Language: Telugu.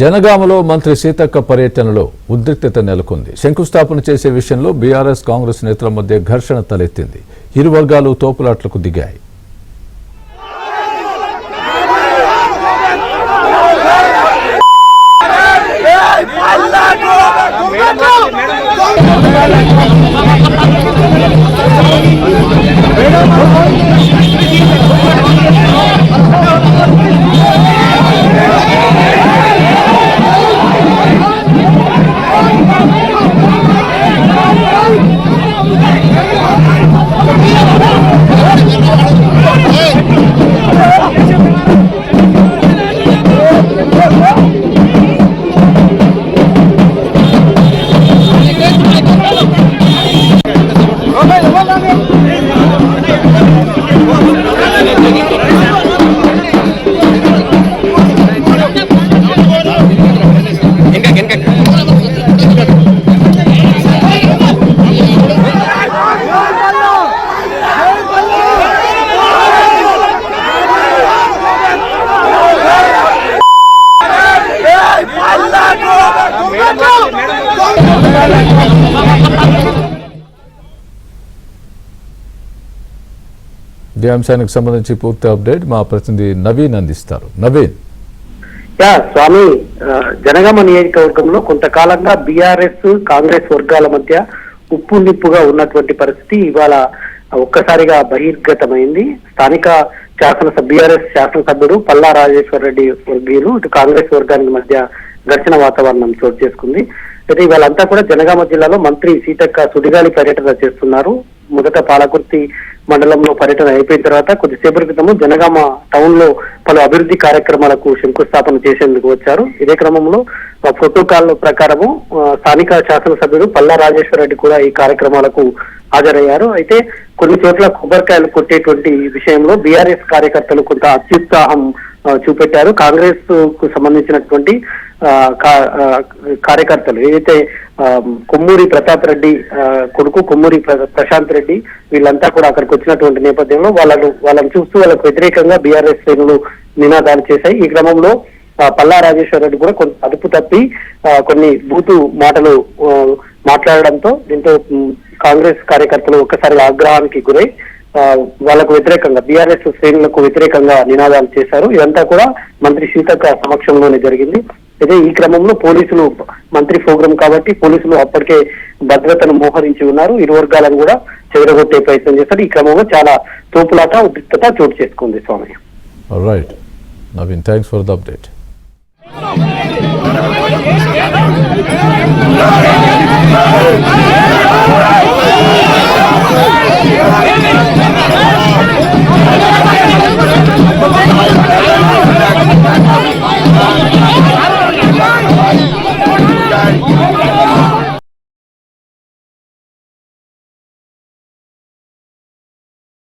జనగామలో మంత్రి సీతక్క పర్యటనలో ఉద్రిక్తత నెలకొంది. శంకుస్థాపన చేసే విషయంలో బీఆర్ఎస్ కాంగ్రెస్ నేతల మధ్య ఘర్షణ తలెత్తింది. ఇరు వర్గాలు తోపులాట్లకు దిగాయి. ఈ అంశానికి సంబంధించి పూర్తి అప్డేట్ మా ప్రతినిధి నవీన్ అందిస్తారు. నవీన్, స్వామి, జనగామ నియోజకవర్గంలో కొంతకాలంగా బీఆర్ఎస్ కాంగ్రెస్ వర్గాల మధ్య ఉప్పు నిప్పుగా ఉన్నటువంటి పరిస్థితి ఇవాళ ఒక్కసారిగా బహిర్గతమైంది. స్థానిక బీఆర్ఎస్ శాసనసభ్యుడు పల్లా రాజేశ్వర రెడ్డి వర్గీయులు ఇటు కాంగ్రెస్ వర్గానికి మధ్య ఘర్షణ వాతావరణం చోటు చేసుకుంది. అయితే ఇవాళంతా కూడా జనగామ జిల్లాలో మంత్రి సీతక్క సుడిగాలి పర్యటన చేస్తున్నారు. మొదట పాలకుర్తి మండలంలో పర్యటన అయిపోయిన తర్వాత కొద్దిసేపటి క్రితము జనగామ టౌన్ లో పలు అభివృద్ధి కార్యక్రమాలకు శంకుస్థాపన చేసేందుకు వచ్చారు. ఇదే క్రమంలో ప్రోటోకాల్ ప్రకారము స్థానిక శాసనసభ్యుడు పల్లా రాజేశ్వర రెడ్డి కూడా ఈ కార్యక్రమాలకు హాజరయ్యారు. అయితే కొన్ని చోట్ల కొబ్బరికాయలు కొట్టేటువంటి విషయంలో బీఆర్ఎస్ కార్యకర్తలు కొంత అత్యుత్సాహం చూపెట్టారు. కాంగ్రెస్ కు సంబంధించినటువంటి కార్యకర్తలు ఏదైతే కొమ్మూరి ప్రతాప్ రెడ్డి కొడుకు కొమ్మూరి ప్రశాంత్ రెడ్డి వీళ్ళంతా కూడా అక్కడికి వచ్చినటువంటి నేపథ్యంలో వాళ్ళని చూస్తూ వాళ్ళకు వ్యతిరేకంగా బీఆర్ఎస్ శ్రేణులు నినాదాలు చేశాయి. ఈ క్రమంలో పల్లా రాజేశ్వర రెడ్డి కూడా కొంత అదుపు తప్పి కొన్ని బూతు మాటలు మాట్లాడడంతో దీంతో కాంగ్రెస్ కార్యకర్తలు ఒక్కసారి ఆగ్రహానికి గురై వాళ్ళకు వ్యతిరేకంగా బీఆర్ఎస్ శ్రేణులకు వ్యతిరేకంగా నినాదాలు చేశారు. ఇదంతా కూడా మంత్రి సీతక్క సమక్షంలోనే జరిగింది. అయితే ఈ క్రమంలో పోలీసులు, మంత్రి ప్రోగ్రాం కాబట్టి పోలీసులు అప్పటికే భద్రతను మోహరించి ఉన్నారు. ఇరు వర్గాలను కూడా చెదరగొట్టే ప్రయత్నం చేశారు. ఈ క్రమంలో చాలా తోపులాట, ఉద్రిక్తత చోటు చేసుకుంది. Swami, right Naveen, thanks for the update. Hey!